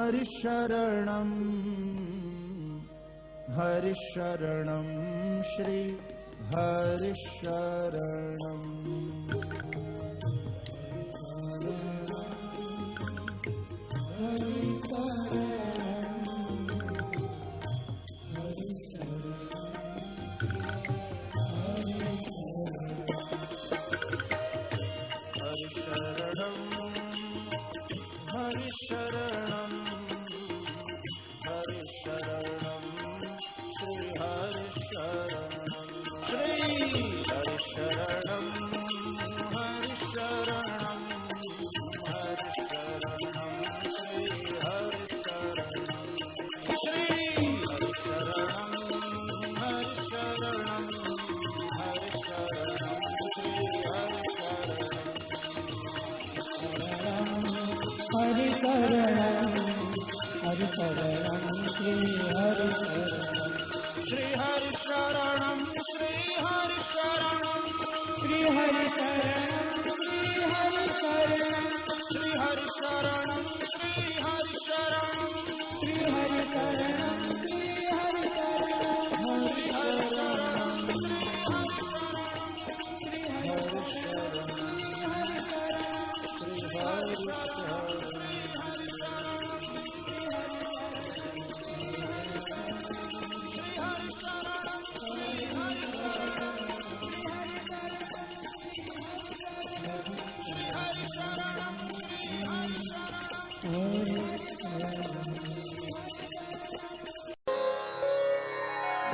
हरिशरणं हरिशरणं श्री हरिशरणं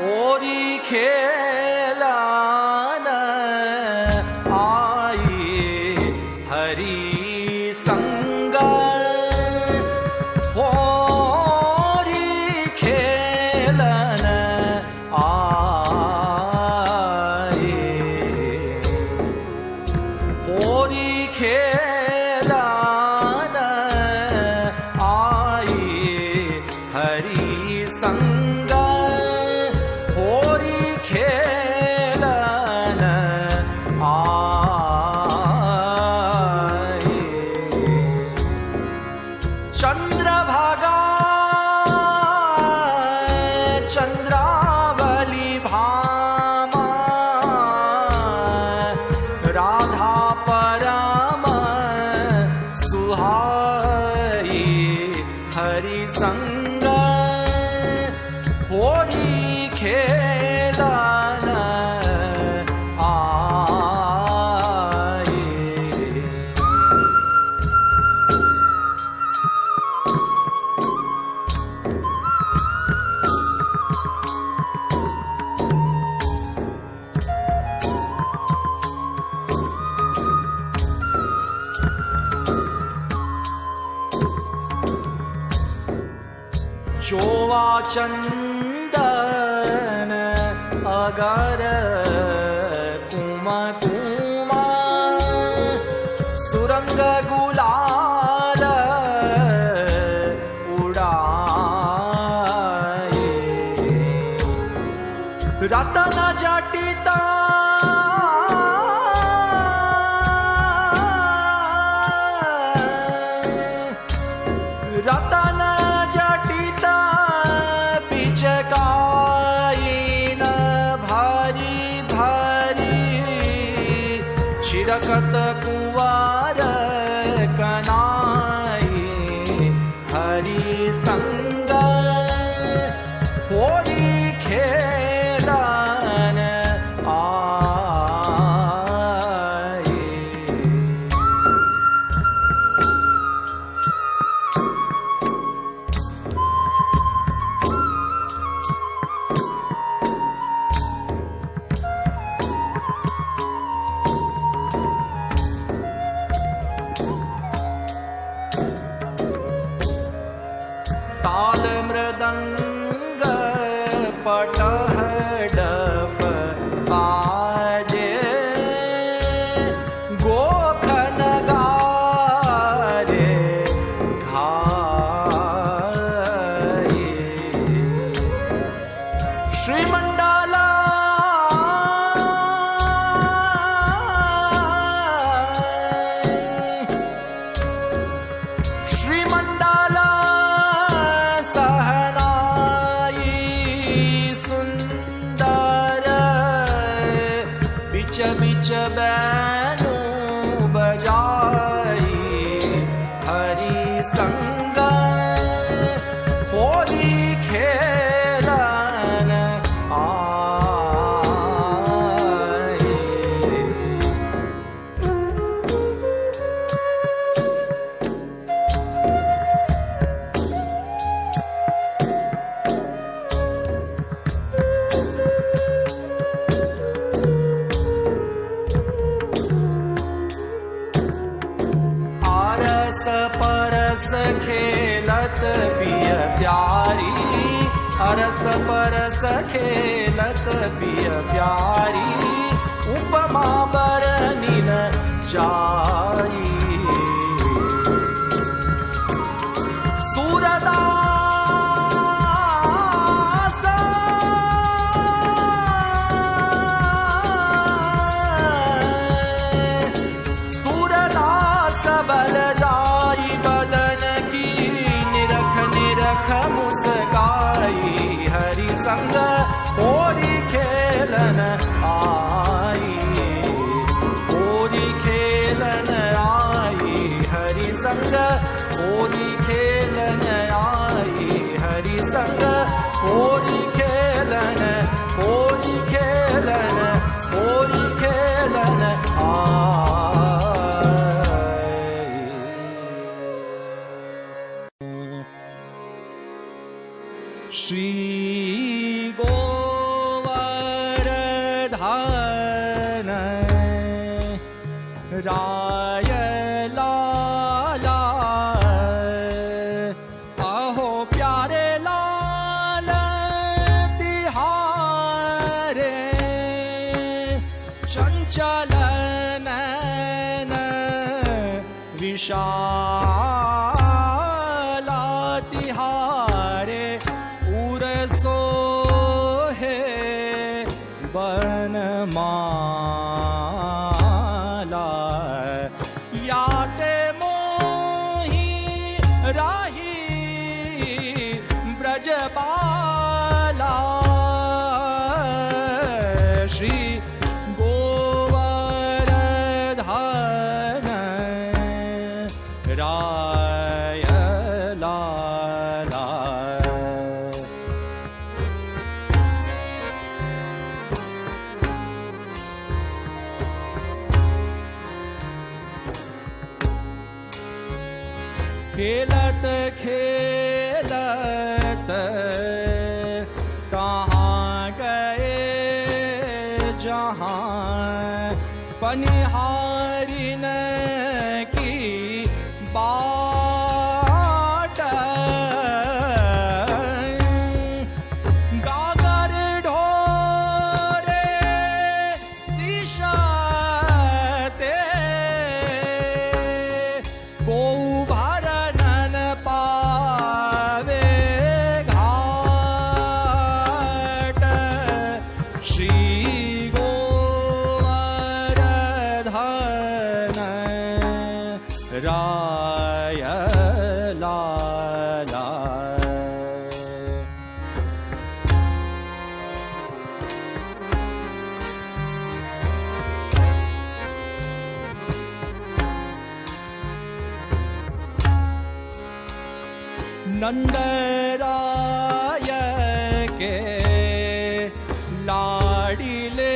होरी खेलन आई हरि संग होरी खेलन आई होरी खेलन आई हरि संग होरी खेलन आई चंद्रभागा चंद्रावली भामा राधा परम सुहाई हरि संग होरी खेलन आई जोवा चंदन अगर कुमा कुमा सुरंग गुलाल उड़ाए रतन जटिता रतन जटिता पिचकाईन भारी भारी शिरकत कुवार कनाई हरि संग होरी खेलन आई ताल मृदंग पटह डफ बाजे गोखन गारे घाये श्रीमंडला श्रीमंडला सहनाई सुंदर बिच बिच बैनु बजाई हरि संग होरी खेलन आई आरस परस खेलत पिय प्यारी अरस परस खेलत पिय प्यारी उपमा बरनिन जाई सूरदास सूरदास बल जाई बदन की निरख निरख मुस्काई हरि संग होरी खेलन आई होरी खेलन आई हरि संग होरी खेलन आई हरि संग होरी खेलन होरी खेलन होरी खेलन आई श्री गो राय लाला आहो प्यारे लाल तिहारे चंचल नैन विशाला तिहारे उर सोहे बनमाला याते मोही राही ब्रजबाला श्री गोवर्धन राय लाला खेलत खेलत कहाँ गए जहाँ पनिहारिन की बाट गागर ढोरे शीशते को भरनन पावे घाट श्री गोवर्धन राय लाला नंदराय के लाडिले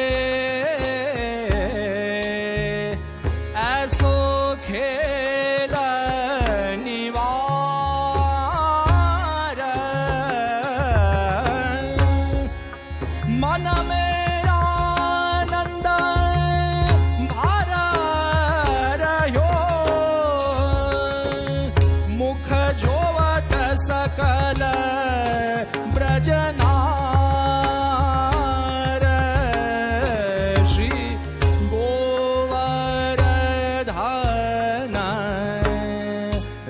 ऐसो खेल निवार मन मेरा नंद भर रह्यो मुख जोवत सकल ब्रजनार श्री गोवर्धन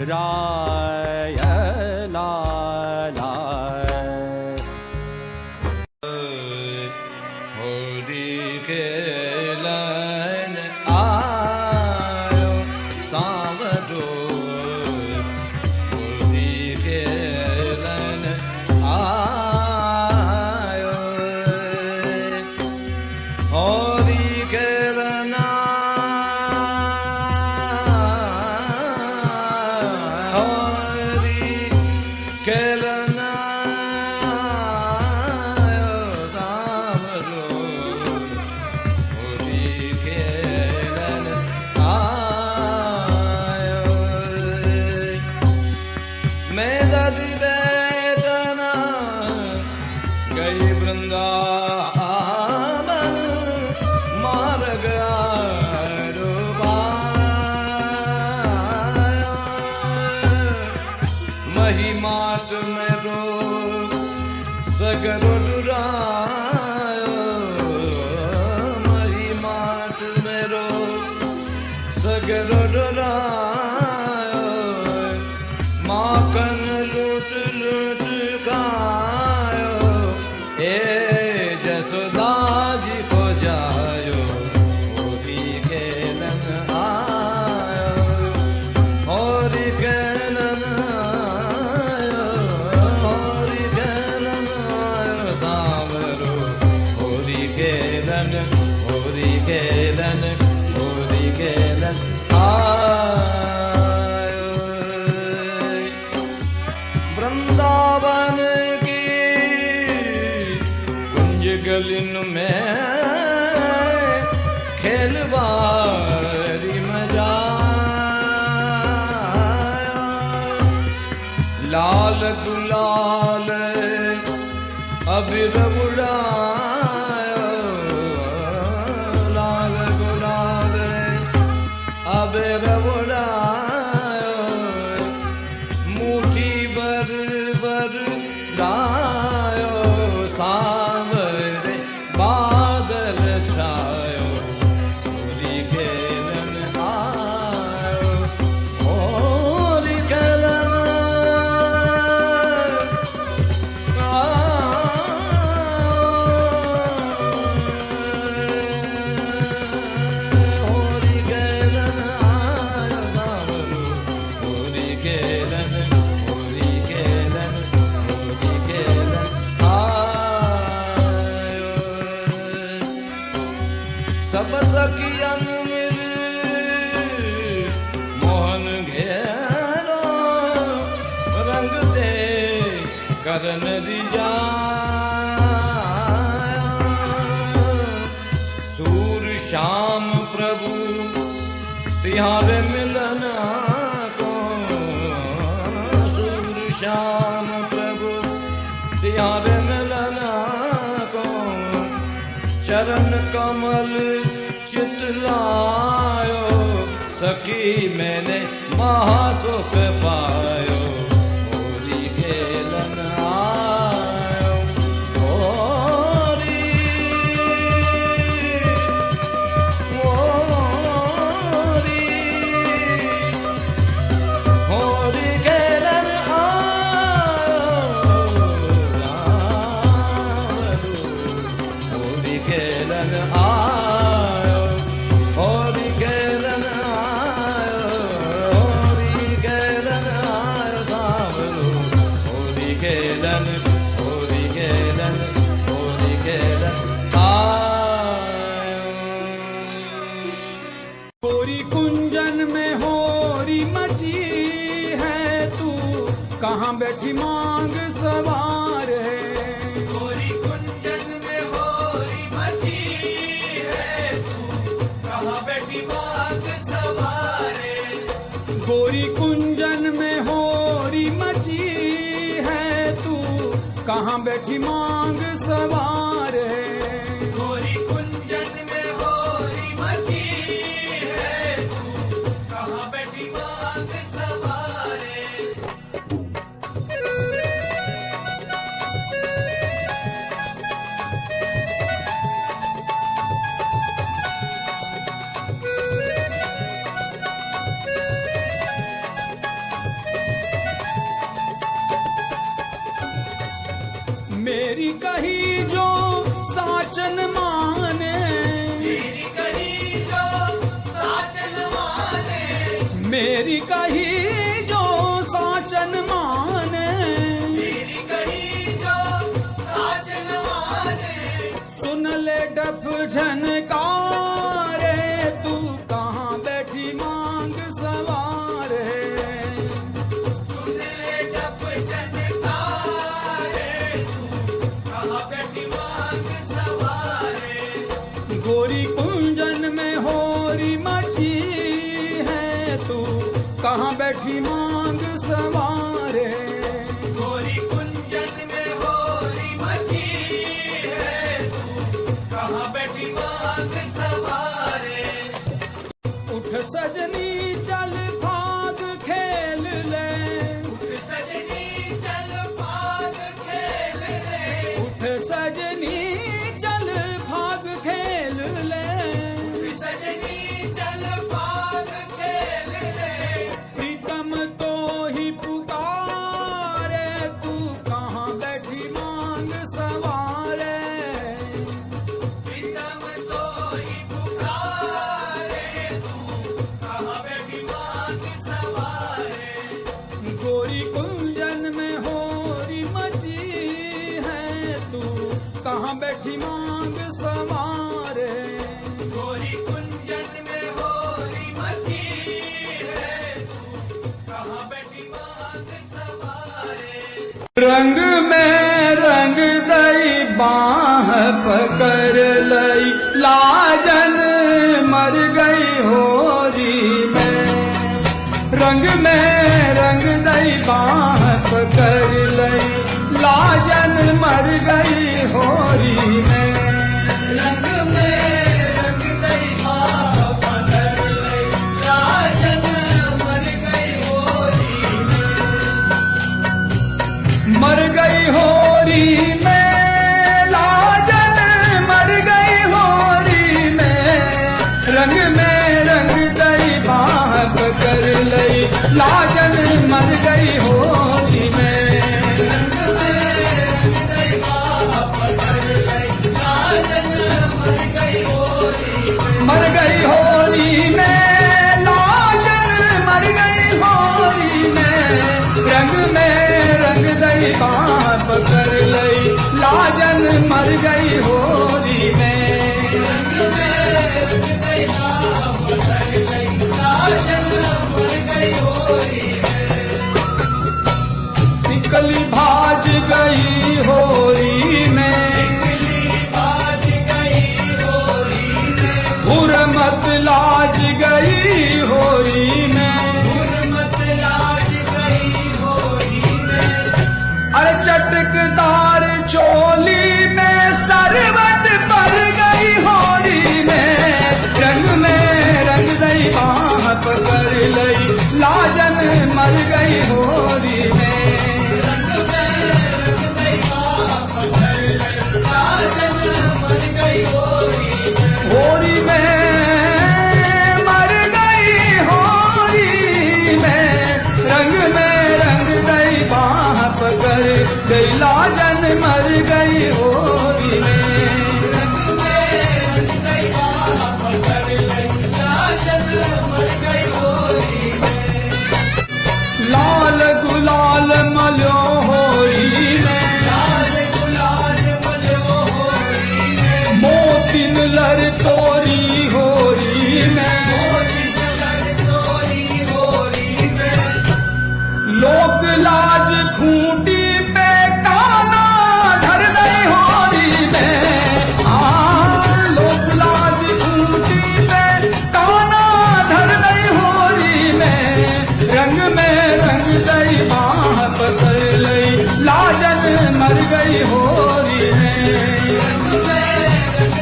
राय लाला होरी खेलन आयो सावरो महिमात मेरो सगरो डुरायो महिमात मेरो सगरो डुरायो माखन लूट लूट खायो ए जसोदा जी को जायो होरी खेलन आयो होरी खेलन होरी खेलन आयो वृंदावन की कुंज गलिन में खेलवारी मजा लाल गुलाल अबीर उड़ायो लाल गुलाल सब सखियन मिल मोहन घेरो रंग दे करन दिया सूर श्याम प्रभु तिहारे मिलन को सूर श्याम प्रभु तिहारे मिलन को चरण कमल चितलायो सखी मैंने महासुख पायो होरी खेलन आयो होरी होरी खेलन आयो होरी खेलन आयो होरी खेलन आयो होरी खेलन आयो सावरो होरी खेलन आयो गोरी कुंजन में होरी मची है तू कहाँ बैठी मांग सवार है गोरी कुंजन में होरी मची है तू कहाँ बैठी मांग सवारे गोरी कुंजन में होरी मची है तू कहाँ बैठी मांग सवार है गोरी कुंजन में होरी मची है तू कहाँ बैठी मांग सवारे मेरी कही जो साचन माने मेरी कही जो साचन माने मेरी कही जो साचन माने मेरी कही जो साचन माने सुन ले डफ झनकारे तू कहाँ बैठी मांग सवार है सुन ले डप जनकारे तू कहाँ बैठी मांग सवारे गोरी कुंजन में होरी मची है तू कहाँ बैठी मांग सवार है गोरी कुंजन में होरी मची है तू कहाँ बैठी मांग सवारे उठ सजनी चल भाग खेल ले उठ सजनी चल भाग खेल ले उठ सजनी चल भाग खेल ले उठ सजनी चल भाग खेल ले प्रीतम तो ही पुकारे तू कहाँ बैठी मांग सवारे प्रीतम तो ही पुकारे तू कहाँ बैठी मांग सवारे गोरी कुंजन में होरी मची है तू कहाँ बैठी मांग सवारे गोरी कुंजन में होरी मची है तू कहाँ बैठी मांग सवारे रंग में रंग दई बाह पकड़ लई लाजन मर गई होरी में रंग में रंग दई बाह पकड़ लई लाजन मर गई होरी में रंग में रंग दई बाह पकड़ लई लाजन मर गई होरी मर गई होरी में लाजन मर गई होरी में रंग में गुरमत लाज गई होरी में, गुरमत लाज गई होरी में, अरे चटकदार चोली में सरबत पर गई होरी में, रंग गई बाह पकड़ लई लाजन मर गई होरी में, रंग गई बाह पकड़ लई लाजन मर गई होरी में, होरी में मर गई होरी में, रंग गई बाह पकड़ गई लाजन मर गई होरी में, लाल गुलाल मलो होरी में, लाल गुलाल मलो होरी में, मोतिन लर तोरी होरी में, मोतिन लर तोरी होरी में, लोक लाज खूंटी पे काना धर गई होरी में, लोक लाज खूंटी पे काना धर गई होरी में, रंग गई बाह पकड़ लई लाजन मर गई होरी में, रंग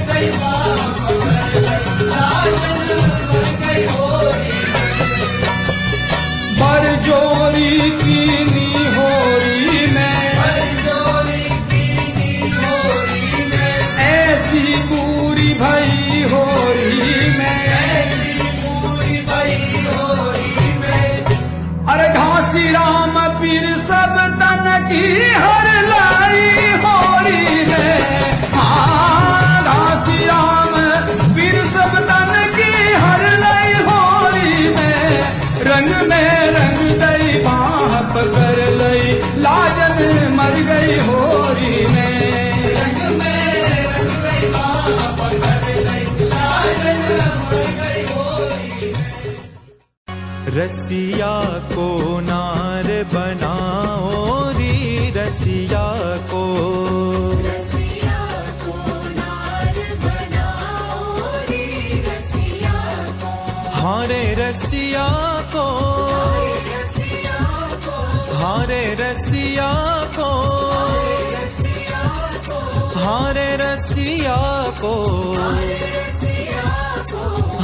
गई बाह पकड़ लई लाजन मर गई होरी में, बरजोरी कीनी होरी में, बरजोरी कीनी होरी में, ऐसी पूरी भई होरी में, ऐसी पूरी भई होरी में, अरे घासी राम पीर सब तन की हर लाई होरी में, घासी राम पीर सब तन की हर लाई होरी में, रंग गई बाह पकड़ लई लाजन मर गई होरी में, रंग गई बाह पकड़ लई लाजन मर गई होरी में, रसिया को नार बनाओ री रसिया को, नार बनाओ रे रसिया को, हारे रसिया को, हारे रसिया को, हारे रसिया को,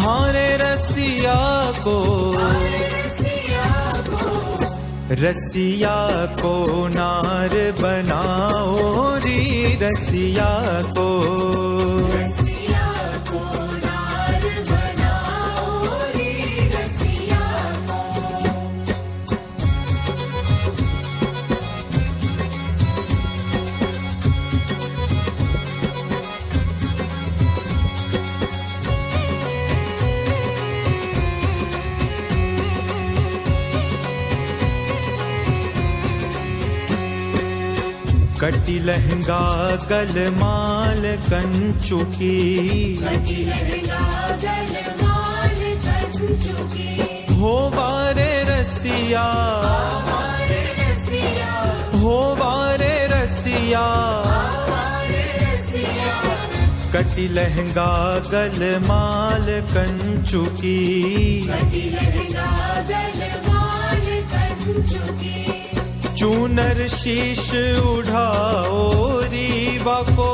हारे रसिया को, रसिया को नार बनाओ री रसिया को, नार बनाओ रे रसिया को, कटी लहंगा गलमाल कंचुकी, हो बारे रसिया, हो बारे रसिया, कटी लहंगा गलमाल कंचुकी, चूनर शीश उठाओ रीवा को,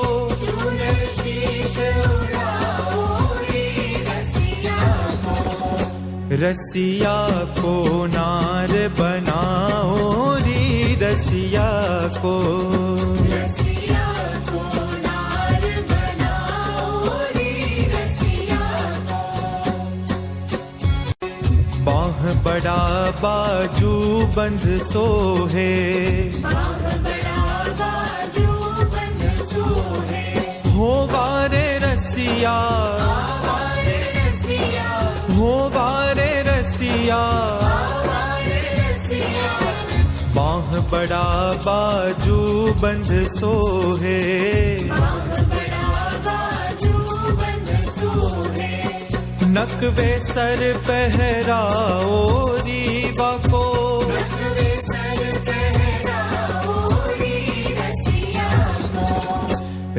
रसिया को नार बनाओ री रसिया को, बाह बड़ा बाजू बंद सोहे, हो बारे रसिया, हो बारे रसिया, बाह बड़ा बाजू बंद सोहे, नकवे सर पहराओ रीवा को,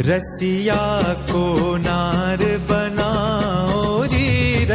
रसिया को नार बनाओ री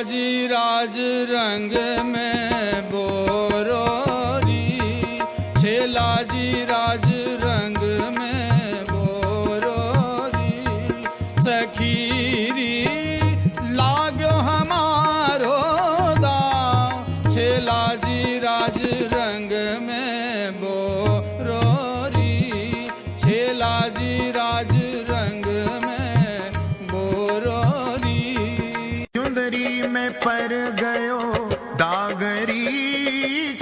जी राज रंग में बोरोरी, छेला जी राज रंग में बोरोरी, सखीरी लागो हमारो दाव, छेला जी राज रंग में बोरोरी, छेला जी राज रंग में बोरोरी। चुंदरी में पर गयो दागरी,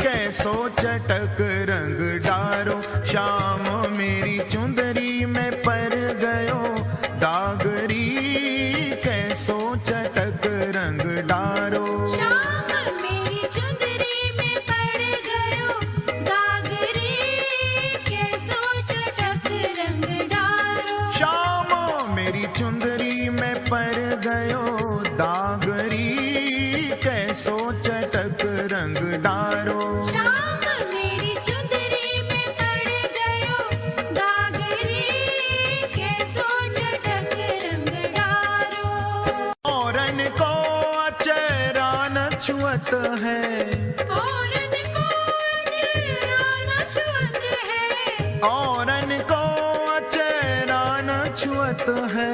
कैसो चटक रंग डारो श्याम मेरी चुंदरी में पर गयो दागरी, कैसो चटक रंग डारो। श्याम मेरी चुंदरी में पड़ गयो दागरी, कैसो चटक रंग डारो। श्याम मेरी चुंदरी में पर गयो दागरी, कैसो चटक रंग डारो। श्याम मेरी चुंदरी में पड़ गयो दागरी, कैसो चटक रंग डारो। औरन को अचरा न छुअत है, औरत को अचरा न छुअत है, औरन को अचरा न छुअत है,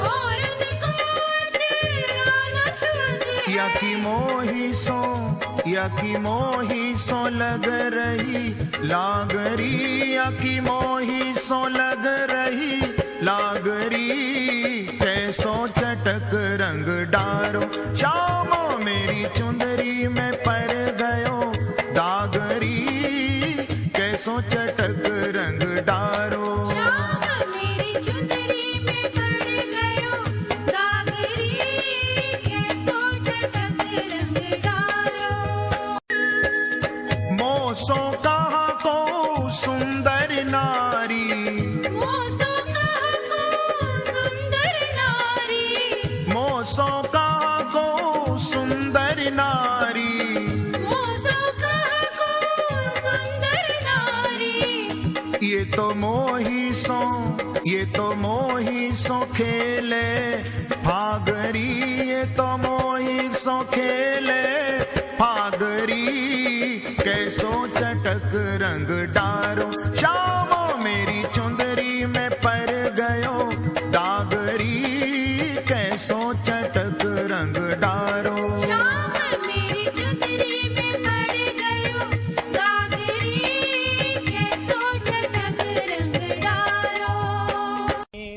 औरत को अचरा न छुअत है। यकी मोही सो लग रही लागरी, यकी मोही सो लग रही लागरी, कैसो चटक रंग डारो। श्याम मेरी चुंदरी में पर गयो दागरी, कैसो चटक रंग डारो। श्याम मेरी चुंदरी में पड़ गयो दागरी, कैसो चटक रंग डारो। मोसो कहा को सुंदर नारी, मोसो कहा को सुंदर नारी, मोसो कहा को सुंदर नारी, मोसो कहा को सुंदर नारी। ये तो मोही सो खेले फागरी, ये तो मोही सो खेले फागरी, कैसो चटक रंग डारो। श्याम मेरी चुंदरी में पर गयो दागरी, कैसो चटक रंग डारो। श्याम मेरी चुंदरी में पड़ गयो दागरी, कैसो चटक रंग डारो।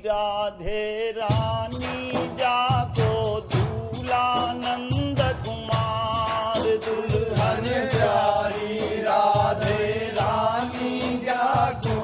राधे रानी जाको दूल्हा नंद कुमार, दुल्हन प्यारी राधे रानी जाको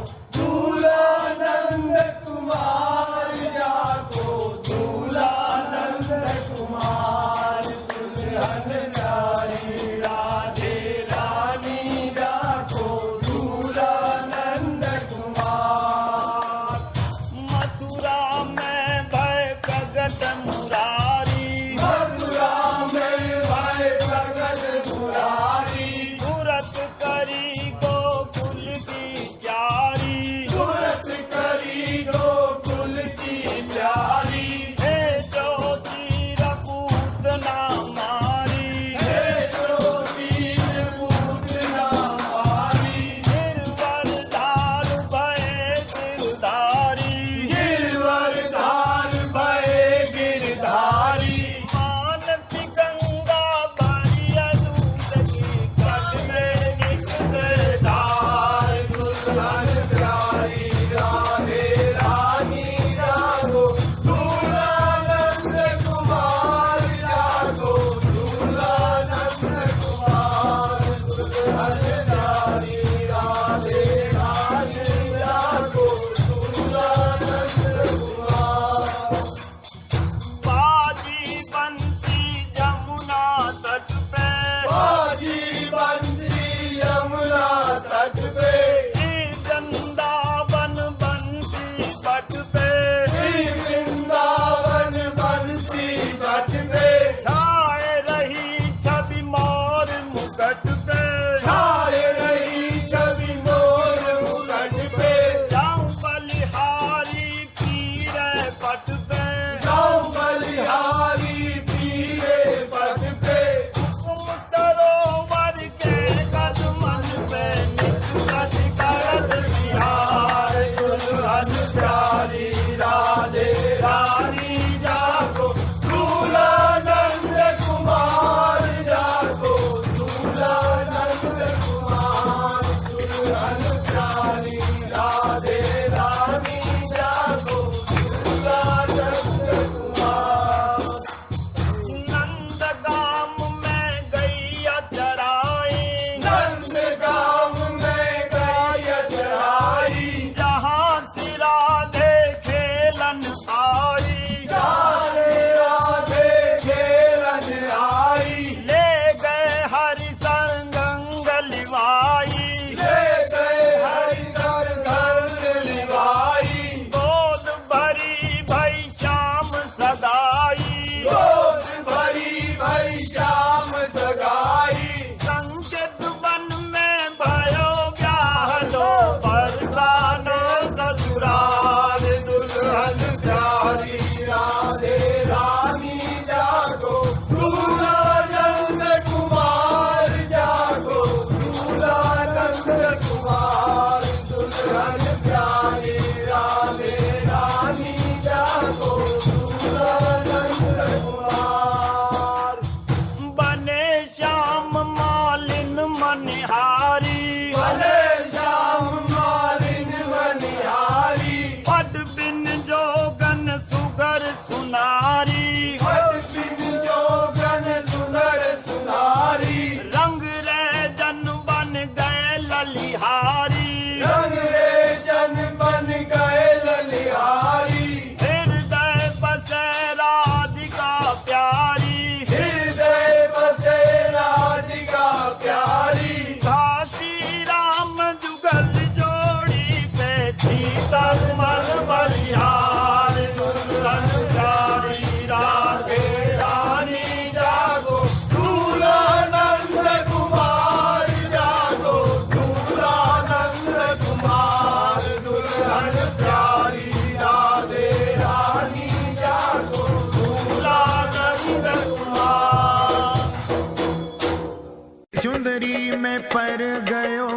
चुंदरी में पर गयो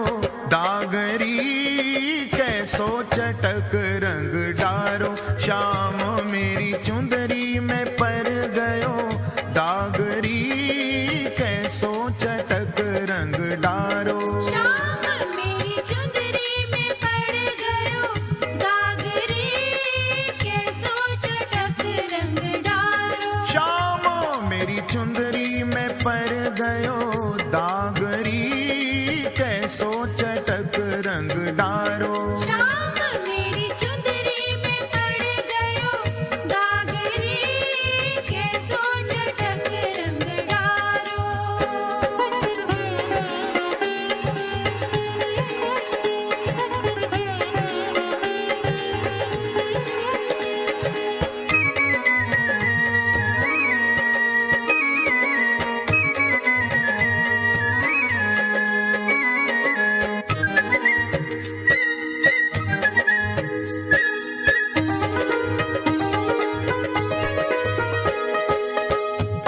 दागरी, कैसो चटक रंग डारो। श्याम मेरी चुंदरी में पर गयो दागरी, कैसो चटक रंग डारो। श्याम मेरी चुंदरी में पड़ गयो दागरी, कैसो चटक रंग डारो। श्याम मेरी चुंदरी में पर गयो दागरी, कैसो चटक रंग डारो। श्याम मेरी चुंदरी में पड़ गयो दागरी, कैसो चटक रंग डारो।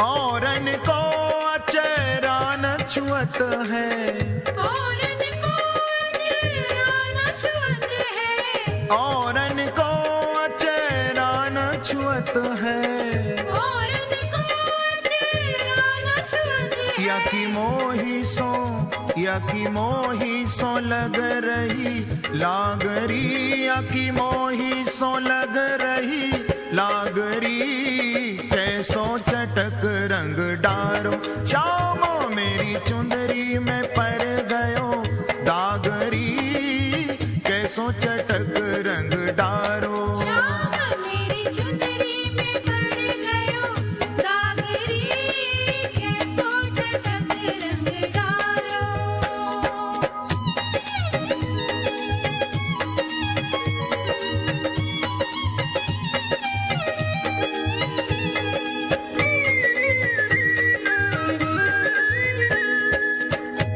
औरन को अचेरा न छुअत है, औरन को अचेरा न छुअत है, औरन को अचेरा न छुअत है। औरन को अचेरा न छुअत है। या की मोही सो, या की मोही सो लग रही लागरी, या की मोही सो लग रही लागरी, कैसो चटक रंग डारो। श्याम मेरी चुंदरी में पर गयो दागरी, कैसो चटक रंग डारो। श्याम मेरी चुंदरी में पड़ गयो दागरी, कैसो चटक रंग डारो।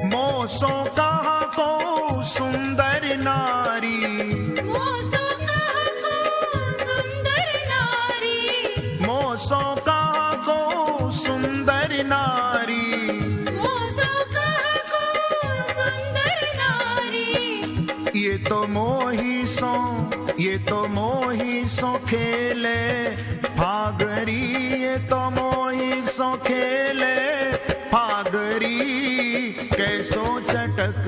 मोसो कहा को सुंदर नारी, मोसो कहा को सुंदर नारी, मोसो कहा को सुंदर नारी। मोसो कहा को सुंदर नारी। ये तो मोही सो, ये तो मोही सो खेले फागरी, ये तो मोही सो खेले फागरी, कैसो चटक